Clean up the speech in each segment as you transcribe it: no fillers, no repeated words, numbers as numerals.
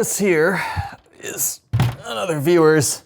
This here is another viewer's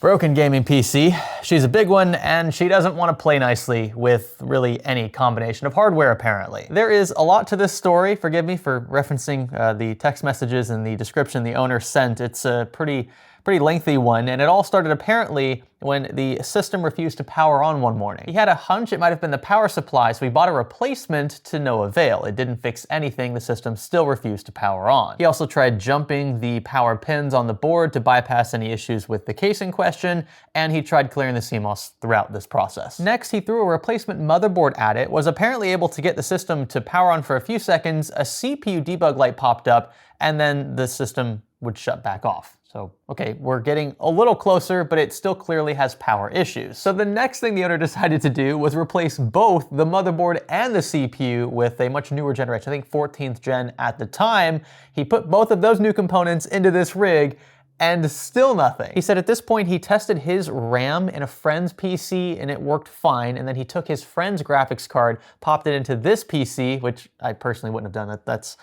broken gaming PC. She's a big one and she doesn't want to play nicely with really any combination of hardware apparently. There is a lot to this story, forgive me for referencing the text messages and the description the owner sent. It's a pretty lengthy one, and it all started apparently when the system refused to power on one morning. He had a hunch it might have been the power supply, so he bought a replacement to no avail. It didn't fix anything, the system still refused to power on. He also tried jumping the power pins on the board to bypass any issues with the case in question, and he tried clearing the CMOS throughout this process. Next, he threw a replacement motherboard at it, was apparently able to get the system to power on for a few seconds, a CPU debug light popped up, and then the system would shut back off. So, okay, we're getting a little closer, but it still clearly has power issues. So the next thing the owner decided to do was replace both the motherboard and the CPU with a much newer generation, I think 14th gen at the time. He put both of those new components into this rig and still nothing. He said at this point he tested his RAM in a friend's PC and it worked fine, and then he took his friend's graphics card, popped it into this PC, which I personally wouldn't have done. That's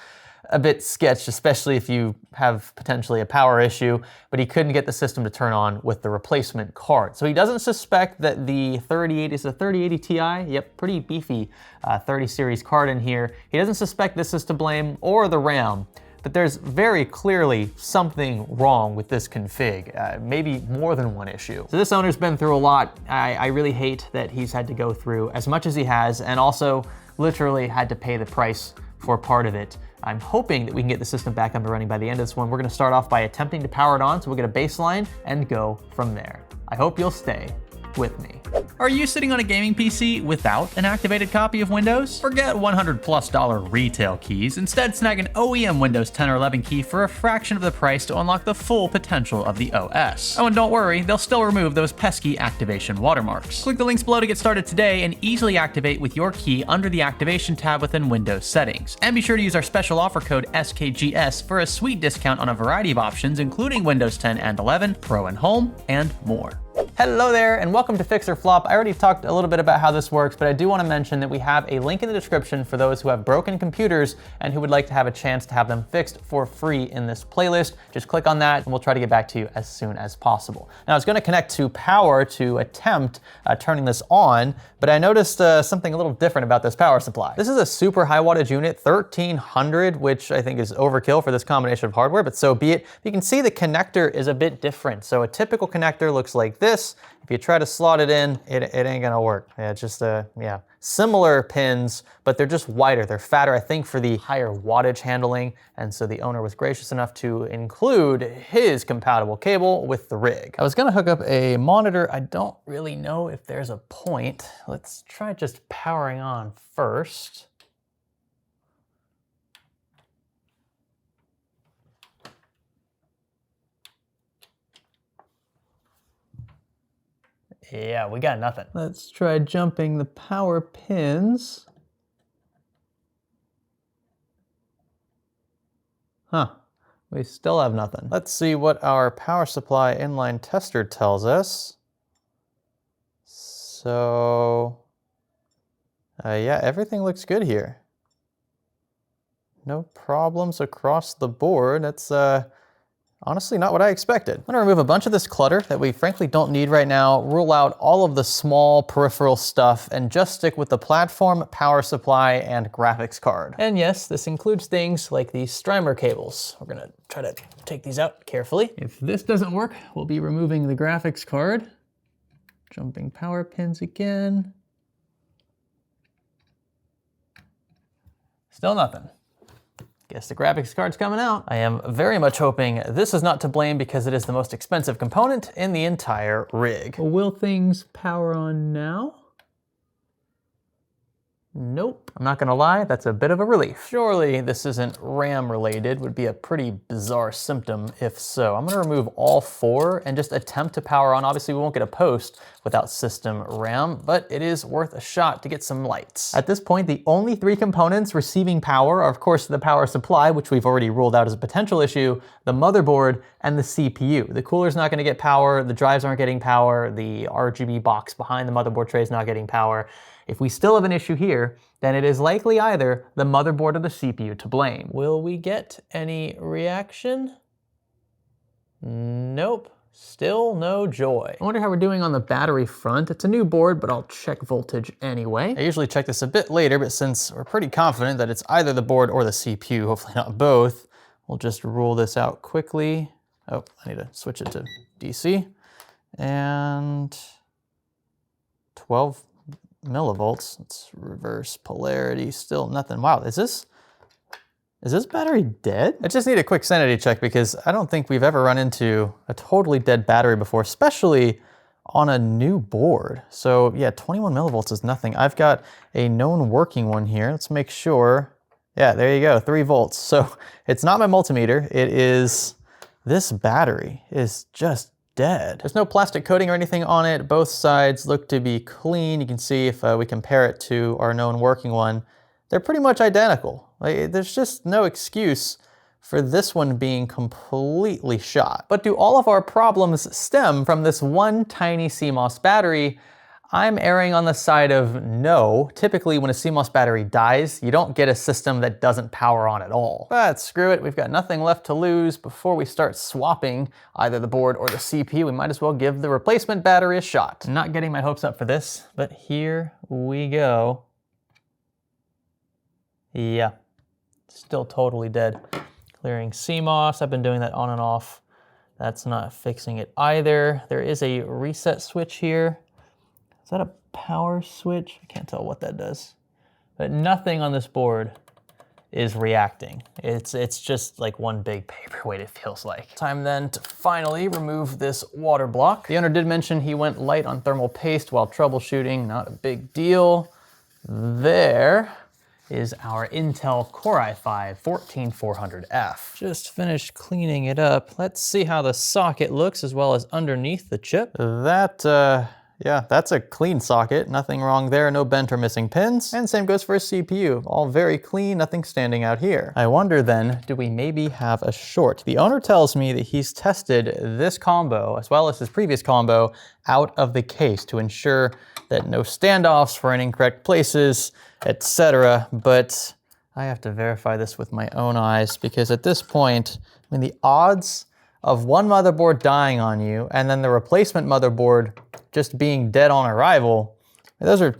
a bit sketched, especially if you have potentially a power issue, but he couldn't get the system to turn on with the replacement card. So he doesn't suspect that the 3080 is a 3080 Ti, yep, pretty beefy 30 series card in here. He doesn't suspect this is to blame or the RAM, but there's very clearly something wrong with this config, maybe more than one issue. So this owner's been through a lot. I really hate that he's had to go through as much as he has, and also literally had to pay the price for part of it. I'm hoping that we can get the system back up and running by the end of this one. We're gonna start off by attempting to power it on so we'll get a baseline and go from there. I hope you'll stay with me. Are you sitting on a gaming PC without an activated copy of Windows? Forget $100+ retail keys. Instead, snag an OEM Windows 10 or 11 key for a fraction of the price to unlock the full potential of the OS. Oh, and don't worry, they'll still remove those pesky activation watermarks. Click the links below to get started today and easily activate with your key under the Activation tab within Windows Settings. And be sure to use our special offer code SKGS for a sweet discount on a variety of options, including Windows 10 and 11, Pro and Home, and more. Hello there, and welcome to Fix or Flop. I already talked a little bit about how this works, but I do want to mention that we have a link in the description for those who have broken computers and who would like to have a chance to have them fixed for free in this playlist. Just click on that and we'll try to get back to you as soon as possible. Now, it's going to connect to power to attempt turning this on, but I noticed something a little different about this power supply. This is a super high wattage unit, 1300, which I think is overkill for this combination of hardware, but so be it. You can see the connector is a bit different. So a typical connector looks like this. If you try to slot it in, it ain't gonna work. Yeah, it's just similar pins, but they're just wider. They're fatter, I think, for the higher wattage handling. And so the owner was gracious enough to include his compatible cable with the rig. I was gonna hook up a monitor. I don't really know if there's a point. Let's try just powering on first. Yeah, we got nothing. Let's try jumping the power pins. Huh, we still have nothing. Let's see what our power supply inline tester tells us. So, yeah, everything looks good here. No problems across the board. That's honestly not what I expected. I'm gonna remove a bunch of this clutter that we frankly don't need right now, rule out all of the small peripheral stuff, and just stick with the platform, power supply, and graphics card. And yes, this includes things like these strimer cables. We're gonna try to take these out carefully. If this doesn't work, we'll be removing the graphics card. Jumping power pins again. Still nothing. Guess the graphics card's coming out. I am very much hoping this is not to blame because it is the most expensive component in the entire rig. Will things power on now? Nope. I'm not gonna lie, that's a bit of a relief. Surely this isn't RAM related, would be a pretty bizarre symptom if so. I'm gonna remove all four and just attempt to power on. Obviously we won't get a post without system RAM, but it is worth a shot to get some lights. At this point, the only three components receiving power are of course the power supply, which we've already ruled out as a potential issue, the motherboard, and the CPU. The cooler's not gonna get power, the drives aren't getting power, the RGB box behind the motherboard tray is not getting power. If we still have an issue here, then it is likely either the motherboard or the CPU to blame. Will we get any reaction? Nope. Still no joy. I wonder how we're doing on the battery front. It's a new board, but I'll check voltage anyway. I usually check this a bit later, but since we're pretty confident that it's either the board or the CPU, hopefully not both, we'll just rule this out quickly. Oh, I need to switch it to DC. And 12 millivolts. Let's reverse polarity, still nothing. Wow, is this battery dead? I just need a quick sanity check because I don't think we've ever run into a totally dead battery before, especially on a new board. So yeah, 21 millivolts is nothing. I've got a known working one here. Let's make sure. Yeah, there you go, 3 volts. So it's not my multimeter, it is this battery is just dead. There's no plastic coating or anything on it. Both sides look to be clean. You can see if we compare it to our known working one, they're pretty much identical. Like, there's just no excuse for this one being completely shot. But do all of our problems stem from this one tiny CMOS battery? I'm erring on the side of no. Typically, when a CMOS battery dies, you don't get a system that doesn't power on at all. But screw it, we've got nothing left to lose. Before we start swapping either the board or the CPU, we might as well give the replacement battery a shot. I'm not getting my hopes up for this, but here we go. Yeah, still totally dead. Clearing CMOS, I've been doing that on and off. That's not fixing it either. There is a reset switch here. Is that a power switch? I can't tell what that does. But nothing on this board is reacting. It's just like one big paperweight, it feels like. Time then to finally remove this water block. The owner did mention he went light on thermal paste while troubleshooting, not a big deal. There is our Intel Core i5 14400F. Just finished cleaning it up. Let's see how the socket looks as well as underneath the chip. Yeah, that's a clean socket. Nothing wrong there, no bent or missing pins. And same goes for a CPU. All very clean, nothing standing out here. I wonder then, do we maybe have a short? The owner tells me that he's tested this combo as well as his previous combo out of the case to ensure that no standoffs for in incorrect places, etc. But I have to verify this with my own eyes because at this point, I mean, the odds of one motherboard dying on you and then the replacement motherboard just being dead on arrival, those are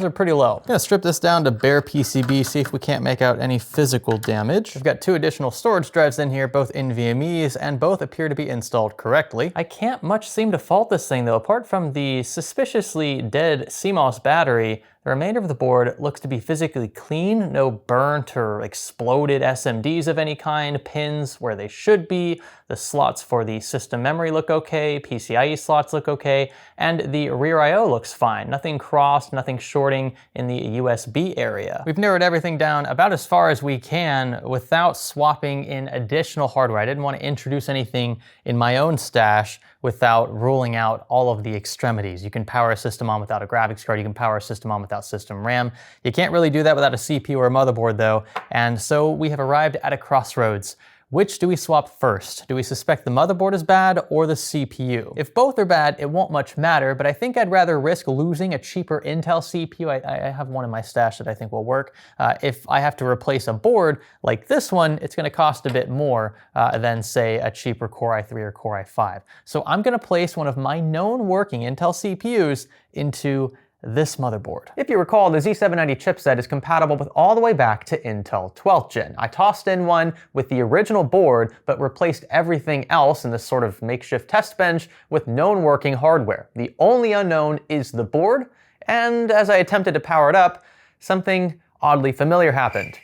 pretty low. I'm gonna strip this down to bare PCB, see if we can't make out any physical damage. We've got 2 additional storage drives in here, both NVMEs, and both appear to be installed correctly. I can't much seem to fault this thing though. Apart from the suspiciously dead CMOS battery, the remainder of the board looks to be physically clean, no burnt or exploded SMDs of any kind, pins where they should be, the slots for the system memory look okay, PCIe slots look okay, and the rear I/O looks fine. Nothing crossed, nothing shorting in the USB area. We've narrowed everything down about as far as we can without swapping in additional hardware. I didn't want to introduce anything in my own stash without ruling out all of the extremities. You can power a system on without a graphics card, you can power a system on without system RAM. You can't really do that without a CPU or a motherboard though, and so we have arrived at a crossroads. Which do we swap first? Do we suspect the motherboard is bad or the CPU? If both are bad, it won't much matter, but I think I'd rather risk losing a cheaper Intel CPU. I have one in my stash that I think will work. If I have to replace a board like this one, it's gonna cost a bit more than say a cheaper Core i3 or Core i5. So I'm gonna place one of my known working Intel CPUs into this motherboard. If you recall, the Z790 chipset is compatible with all the way back to Intel 12th gen. I tossed in one with the original board, but replaced everything else in this sort of makeshift test bench with known working hardware. The only unknown is the board, and as I attempted to power it up, something oddly familiar happened.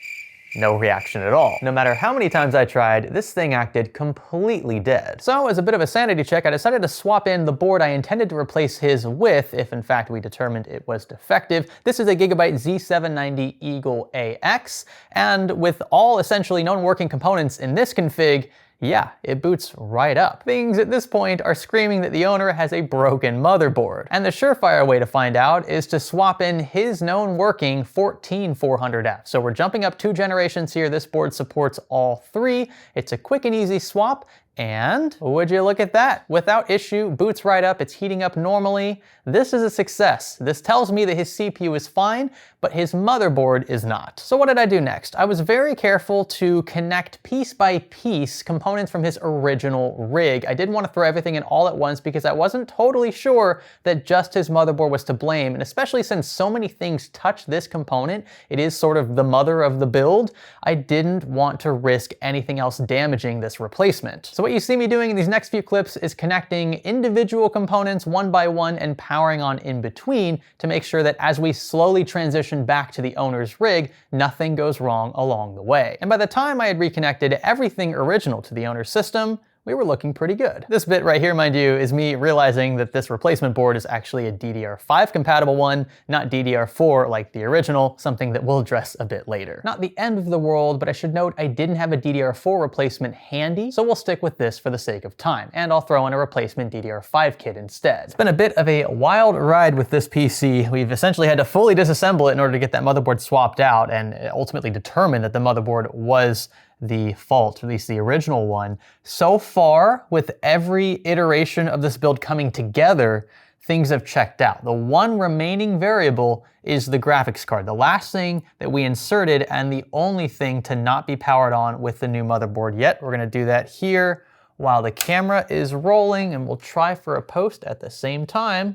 No reaction at all. No matter how many times I tried, this thing acted completely dead. So as a bit of a sanity check, I decided to swap in the board I intended to replace his with, if in fact we determined it was defective. This is a Gigabyte Z790 Eagle AX, and with all essentially known working components in this config, yeah, it boots right up. Things at this point are screaming that the owner has a broken motherboard. And the surefire way to find out is to swap in his known working 14400F. So we're jumping up 2 generations here. This board supports all 3. It's a quick and easy swap, And would you look at that? Without issue, boots right up, it's heating up normally. This is a success. This tells me that his CPU is fine, but his motherboard is not. So what did I do next? I was very careful to connect piece by piece components from his original rig. I didn't want to throw everything in all at once because I wasn't totally sure that just his motherboard was to blame, and especially since so many things touch this component, it is sort of the mother of the build, I didn't want to risk anything else damaging this replacement. So what you see me doing in these next few clips is connecting individual components one by one and powering on in between to make sure that as we slowly transition back to the owner's rig, nothing goes wrong along the way. And by the time I had reconnected everything original to the owner's system, we were looking pretty good. This bit right here, mind you, is me realizing that this replacement board is actually a DDR5 compatible one, not DDR4 like the original, something that we'll address a bit later. Not the end of the world, but I should note I didn't have a DDR4 replacement handy, so we'll stick with this for the sake of time, and I'll throw in a replacement DDR5 kit instead. It's been a bit of a wild ride with this PC. We've essentially had to fully disassemble it in order to get that motherboard swapped out and ultimately determine that the motherboard was the fault, or at least the original one. So far, with every iteration of this build coming together, things have checked out. The one remaining variable is the graphics card, the last thing that we inserted and the only thing to not be powered on with the new motherboard yet. We're gonna do that here while the camera is rolling, and we'll try for a post at the same time.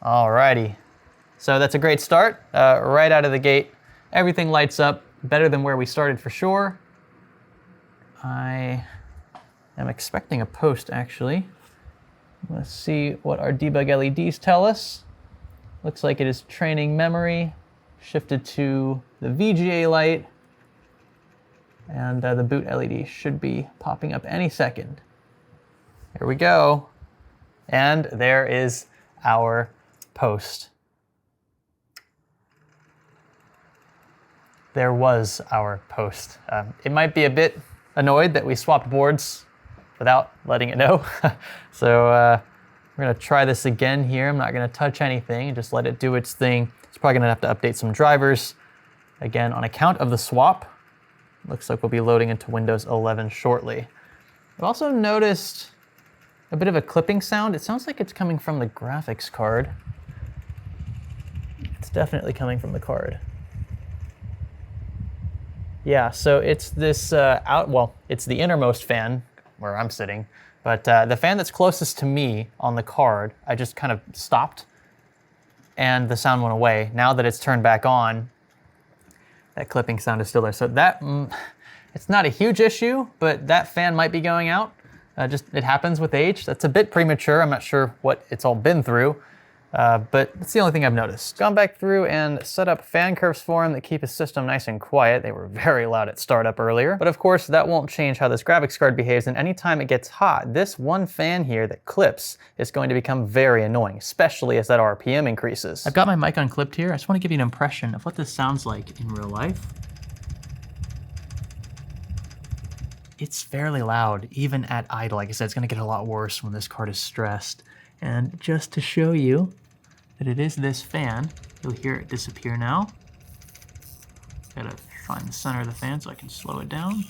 Alrighty, so that's a great start. Right out of the gate, everything lights up. Better than where we started for sure. I am expecting a post actually. Let's see what our debug LEDs tell us. Looks like it is training memory, shifted to the VGA light, and the boot LED should be popping up any second. Here we go. And there is our post. There was our post. It might be a bit annoyed that we swapped boards without letting it know. So we're gonna try this again here. I'm not gonna touch anything and just let it do its thing. It's probably gonna have to update some drivers. Again, on account of the swap, looks like we'll be loading into Windows 11 shortly. I've also noticed a bit of a clipping sound. It sounds like it's coming from the graphics card. It's definitely coming from the card. Yeah, so it's this it's the innermost fan where I'm sitting, but the fan that's closest to me on the card, I just kind of stopped and the sound went away. Now that it's turned back on, that clipping sound is still there. So that, it's not a huge issue, but that fan might be going out. It happens with age. That's a bit premature. I'm not sure what it's all been through. But that's the only thing I've noticed. Gone back through and set up fan curves for him that keep his system nice and quiet. They were very loud at startup earlier. But of course, that won't change how this graphics card behaves, and anytime it gets hot, this one fan here that clips is going to become very annoying, especially as that RPM increases. I've got my mic unclipped here. I just want to give you an impression of what this sounds like in real life. It's fairly loud, even at idle. Like I said, it's gonna get a lot worse when this card is stressed. And just to show you that it is this fan, you'll hear it disappear now. Gotta find the center of the fan so I can slow it down.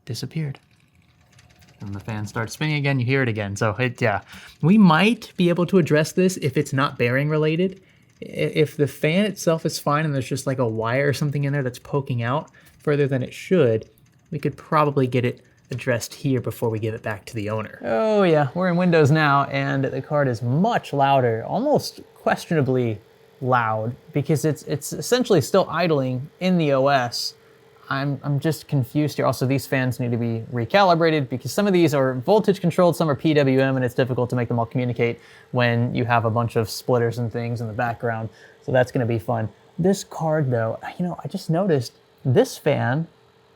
Disappeared. And the fan starts spinning again, you hear it again. So yeah, we might be able to address this if it's not bearing related. If the fan itself is fine and there's just like a wire or something in there that's poking out further than it should, we could probably get it addressed here before we give it back to the owner. Oh yeah, we're in Windows now, and the card is much louder, almost questionably loud, because it's essentially still idling in the OS. I'm just confused here. Also, these fans need to be recalibrated because some of these are voltage controlled, some are PWM, and it's difficult to make them all communicate when you have a bunch of splitters and things in the background. So that's gonna be fun. This card though, you know, I just noticed this fan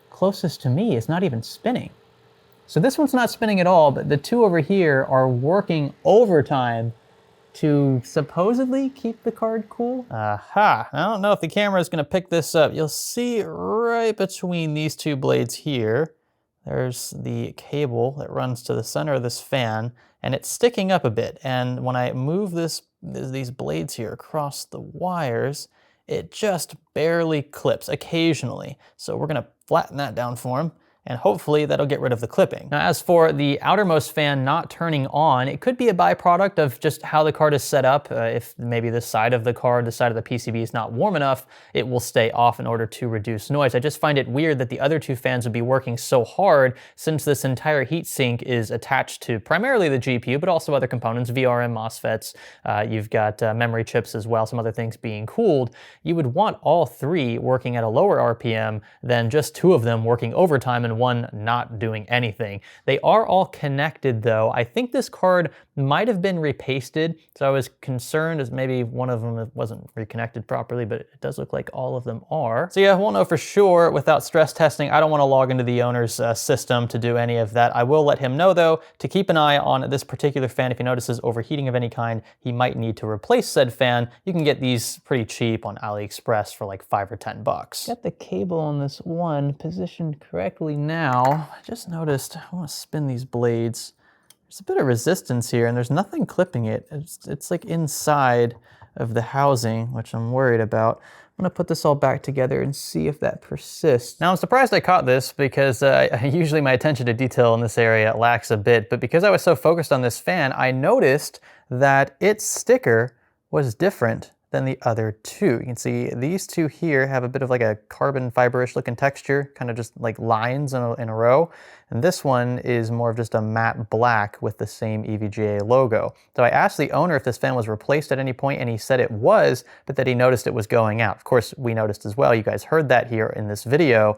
closest to me is not even spinning. So this one's not spinning at all, but the two over here are working overtime to supposedly keep the card cool. Aha, I don't know if the camera is gonna pick this up. You'll see right between these two blades here, there's the cable that runs to the center of this fan, and it's sticking up a bit. And when I move these blades here across the wires, it just barely clips occasionally. So we're gonna flatten that down for him, and hopefully that'll get rid of the clipping. Now, as for the outermost fan not turning on, it could be a byproduct of just how the card is set up. If maybe the side of the card, the side of the PCB is not warm enough, it will stay off in order to reduce noise. I just find it weird that the other two fans would be working so hard since this entire heatsink is attached to primarily the GPU, but also other components, VRM MOSFETs, you've got memory chips as well, some other things being cooled. You would want all three working at a lower RPM than just two of them working overtime and one not doing anything. They are all connected though. I think this card might have been repasted, so I was concerned as maybe one of them wasn't reconnected properly, but it does look like all of them are. So yeah, we'll know for sure without stress testing. I don't want to log into the owner's system to do any of that. I will let him know though to keep an eye on this particular fan. If he notices overheating of any kind, he might need to replace said fan. You can get these pretty cheap on AliExpress for like $5 or $10. Got the cable on this one positioned correctly now. I just noticed, I want to spin these blades. There's a bit of resistance here and there's nothing clipping it. It's like inside of the housing, which I'm worried about. I'm gonna put this all back together and see if that persists. Now I'm surprised I caught this because usually my attention to detail in this area lacks a bit, but because I was so focused on this fan, I noticed that its sticker was different than the other two. You can see these two here have a bit of like a carbon fiber-ish looking texture, kind of just like lines in a row. And this one is more of just a matte black with the same EVGA logo. So I asked the owner if this fan was replaced at any point and he said it was, but that he noticed it was going out. Of course, we noticed as well. You guys heard that here in this video.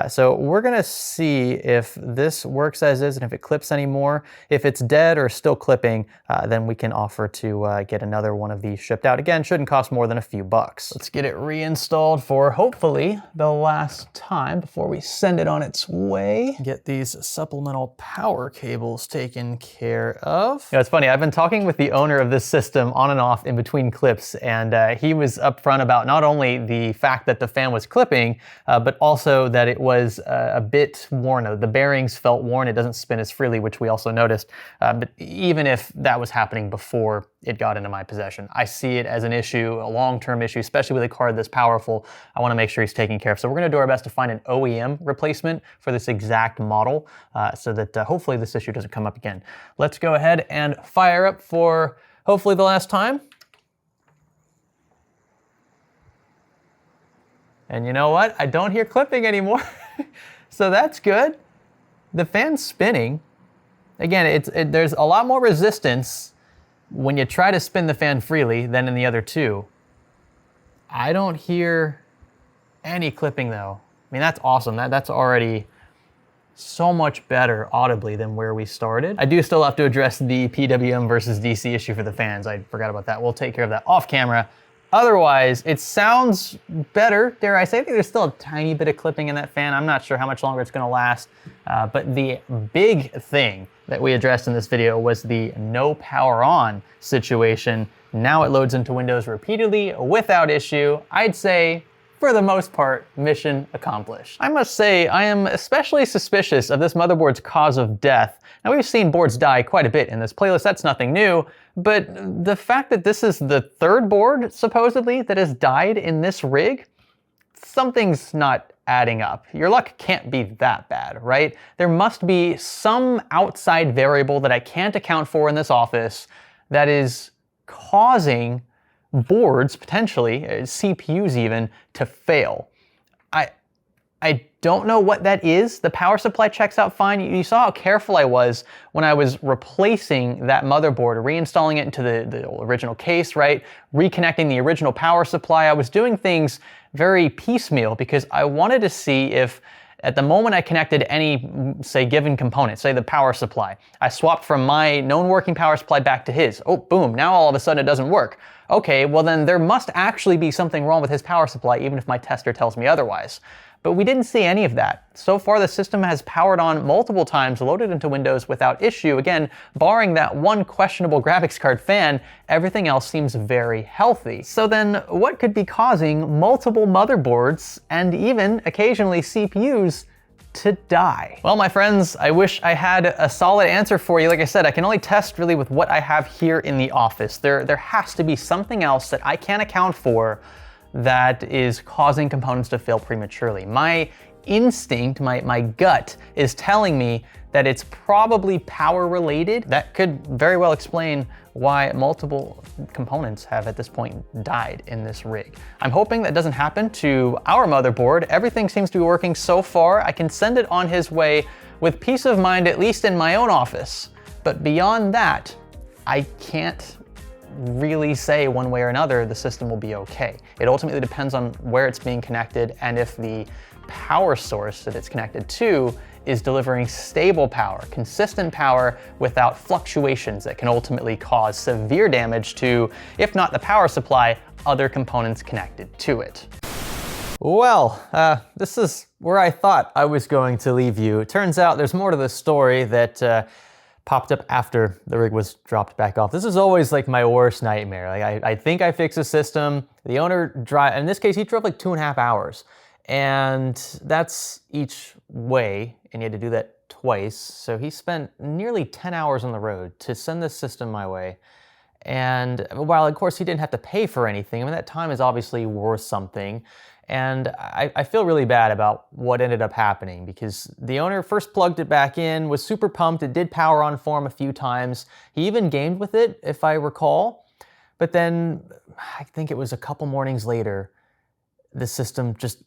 So we're gonna see if this works as is and if it clips anymore. If it's dead or still clipping, then we can offer to get another one of these shipped out. Again, shouldn't cost more than a few bucks. Let's get it reinstalled for hopefully the last time before we send it on its way. Get these supplemental power cables taken care of. You know, it's funny, I've been talking with the owner of this system on and off in between clips, and he was upfront about not only the fact that the fan was clipping, but also that it was a bit worn. The bearings felt worn, it doesn't spin as freely, which we also noticed. But even if that was happening before it got into my possession, I see it as an issue, a long-term issue, especially with a card this powerful. I want to make sure he's taken care of. So we're going to do our best to find an OEM replacement for this exact model so that hopefully this issue doesn't come up again. Let's go ahead and fire up for hopefully the last time. And you know what? I don't hear clipping anymore. So that's good. The fan's spinning. Again, there's a lot more resistance when you try to spin the fan freely than in the other two. I don't hear any clipping though. I mean, that's awesome. That's already so much better audibly than where we started. I do still have to address the PWM versus DC issue for the fans. I forgot about that. We'll take care of that off camera. Otherwise, it sounds better, dare I say. I think there's still a tiny bit of clipping in that fan. I'm not sure how much longer it's gonna last. But the big thing that we addressed in this video was the no power on situation. Now it loads into Windows repeatedly without issue. I'd say, for the most part, mission accomplished. I must say, I am especially suspicious of this motherboard's cause of death. Now, we've seen boards die quite a bit in this playlist, that's nothing new, but the fact that this is the third board, supposedly, that has died in this rig, something's not adding up. Your luck can't be that bad, right? There must be some outside variable that I can't account for in this office that is causing boards, potentially, CPUs even, to fail. I don't know what that is. The power supply checks out fine. You saw how careful I was when I was replacing that motherboard, reinstalling it into the original case, right? Reconnecting the original power supply. I was doing things very piecemeal because I wanted to see if at the moment I connected any, say, given component, say the power supply, I swapped from my known working power supply back to his. Oh, boom, now all of a sudden it doesn't work. Okay, well then there must actually be something wrong with his power supply, even if my tester tells me otherwise. But we didn't see any of that. So far, the system has powered on multiple times, loaded into Windows without issue. Again, barring that one questionable graphics card fan, everything else seems very healthy. So then what could be causing multiple motherboards and even occasionally CPUs to die? Well, my friends, I wish I had a solid answer for you. Like I said, I can only test really with what I have here in the office. There has to be something else that I can't account for that is causing components to fail prematurely. My instinct, my gut is telling me that it's probably power related. That could very well explain why multiple components have at this point died in this rig. I'm hoping that doesn't happen to our motherboard. Everything seems to be working so far. I can send it on his way with peace of mind, at least in my own office. But beyond that, I can't really say one way or another the system will be okay. It ultimately depends on where it's being connected and if the power source that it's connected to is delivering stable power, consistent power without fluctuations that can ultimately cause severe damage to, if not the power supply, other components connected to it. Well, this is where I thought I was going to leave you. It turns out there's more to the story that popped up after the rig was dropped back off. This is always like my worst nightmare. Like I think I fixed the system. The owner in this case, he drove like 2.5 hours. And that's each way, and he had to do that twice. So he spent nearly 10 hours on the road to send this system my way. And while of course he didn't have to pay for anything, I mean, that time is obviously worth something. And I feel really bad about what ended up happening because the owner first plugged it back in, was super pumped. It did power on for him a few times. He even gamed with it, if I recall. But then I think it was a couple mornings later, the system just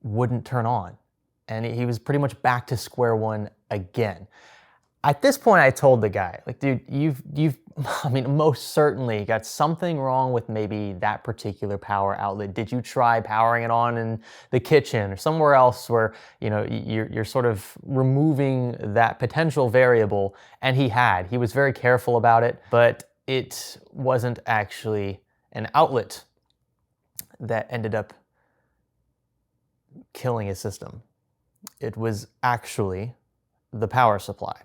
wouldn't turn on. And he was pretty much back to square one again. At this point, I told the guy, like, dude, you've I mean, most certainly got something wrong with maybe that particular power outlet. Did you try powering it on in the kitchen or somewhere else where, you know, you're sort of removing that potential variable? And he was very careful about it, but it wasn't actually an outlet that ended up killing his system. It was actually the power supply.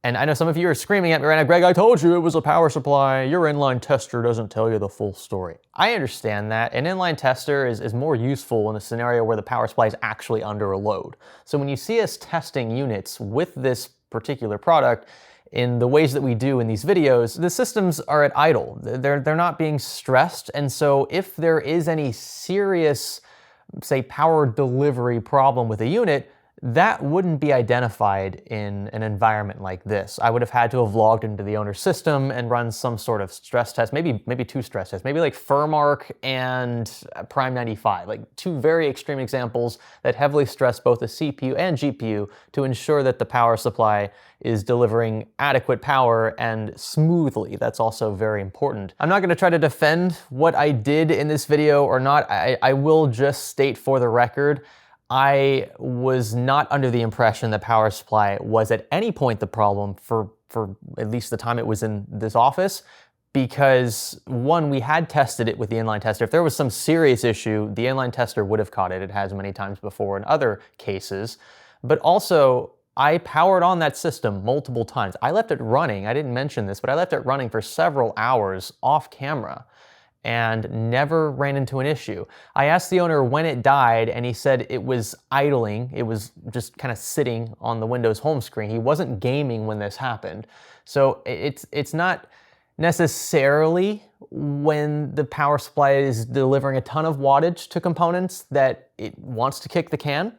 And I know some of you are screaming at me right now, Greg, I told you it was a power supply. Your inline tester doesn't tell you the full story. I understand that. An inline tester is more useful in a scenario where the power supply is actually under a load. So when you see us testing units with this particular product, in the ways that we do in these videos, the systems are at idle. They're not being stressed. And so if there is any serious, say, power delivery problem with a unit, that wouldn't be identified in an environment like this. I would have had to have logged into the owner's system and run some sort of stress test, maybe 2 stress tests, maybe like Furmark and Prime 95, like 2 very extreme examples that heavily stress both the CPU and GPU to ensure that the power supply is delivering adequate power and smoothly. That's also very important. I'm not gonna try to defend what I did in this video or not. I will just state for the record, I was not under the impression that power supply was at any point the problem for at least the time it was in this office, because one, we had tested it with the inline tester. If there was some serious issue, the inline tester would have caught it. It has many times before in other cases. But also, I powered on that system multiple times. I left it running, I didn't mention this, but I left it running for several hours off camera and never ran into an issue. I asked the owner when it died, and he said it was idling. It was just kind of sitting on the Windows home screen. He wasn't gaming when this happened. So it's not necessarily when the power supply is delivering a ton of wattage to components that it wants to kick the can.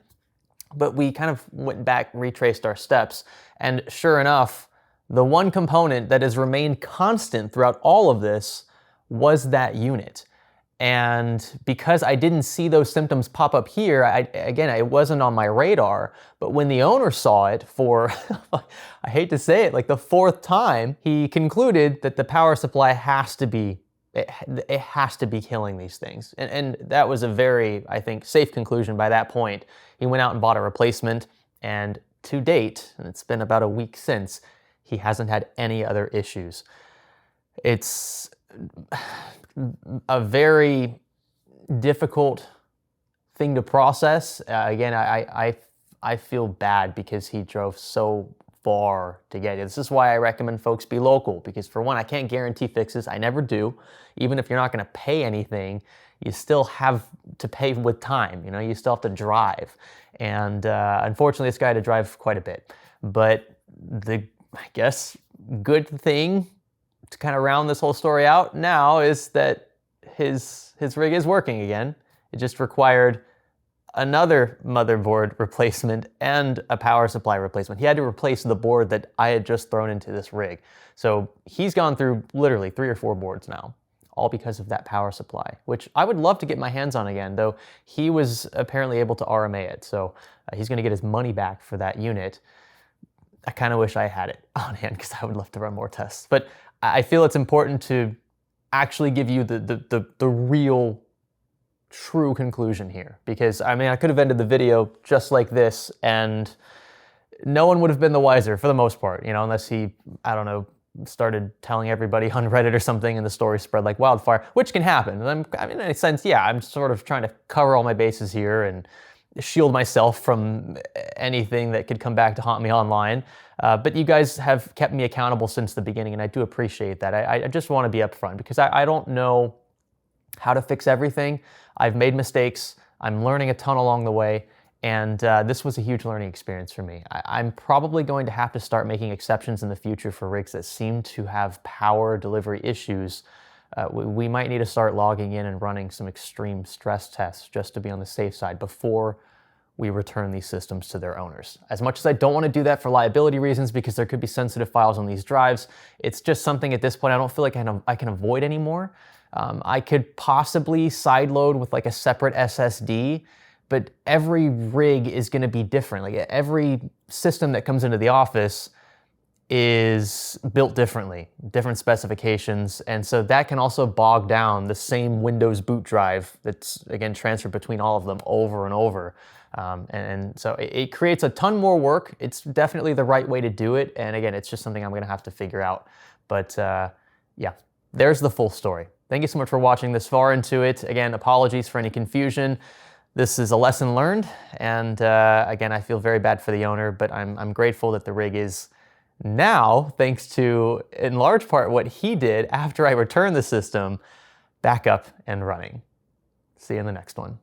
But we kind of went back, retraced our steps, and sure enough, the one component that has remained constant throughout all of this was that unit. And because I didn't see those symptoms pop up here, again, it wasn't on my radar, but when the owner saw it for, I hate to say it, like the 4th time, he concluded that the power supply has to be, it has to be killing these things. And that was a very, I think, safe conclusion by that point. He went out and bought a replacement, and to date, and it's been about a week since, he hasn't had any other issues. It's a very difficult thing to process. Again, I feel bad because he drove so far to get it. This is why I recommend folks be local, because for one, I can't guarantee fixes. I never do. Even if you're not going to pay anything, you still have to pay with time. You know, you still have to drive. And unfortunately, this guy had to drive quite a bit. But the, I guess, good thing to kind of round this whole story out now is that his rig is working again. It just required another motherboard replacement and a power supply replacement. He had to replace the board that I had just thrown into this rig. So he's gone through literally 3 or 4 boards now, all because of that power supply, which I would love to get my hands on again, though he was apparently able to RMA it. So he's gonna get his money back for that unit. I kind of wish I had it on hand because I would love to run more tests. But I feel it's important to actually give you the real true conclusion here, because I mean, I could have ended the video just like this and no one would have been the wiser for the most part, you know, unless he, I don't know, started telling everybody on Reddit or something and the story spread like wildfire, which can happen. And I mean, in a sense, yeah, I'm sort of trying to cover all my bases here and shield myself from anything that could come back to haunt me online. But you guys have kept me accountable since the beginning, and I do appreciate that. I just want to be upfront because I don't know how to fix everything. I've made mistakes. I'm learning a ton along the way, and this was a huge learning experience for me. I'm probably going to have to start making exceptions in the future for rigs that seem to have power delivery issues. We might need to start logging in and running some extreme stress tests just to be on the safe side before we return these systems to their owners. As much as I don't want to do that for liability reasons because there could be sensitive files on these drives, it's just something at this point I don't feel like I can avoid anymore. I could possibly sideload with like a separate SSD, but every rig is going to be different. Like every system that comes into the office is built differently, different specifications, and so that can also bog down the same Windows boot drive that's, again, transferred between all of them over and over. And so it creates a ton more work. It's definitely the right way to do it, and again, it's just something I'm going to have to figure out. But yeah, there's the full story. Thank you so much for watching this far into it. Again, apologies for any confusion. This is a lesson learned, and again, I feel very bad for the owner, but I'm grateful that the rig is now, thanks to, in large part, what he did after I returned the system, back up and running. See you in the next one.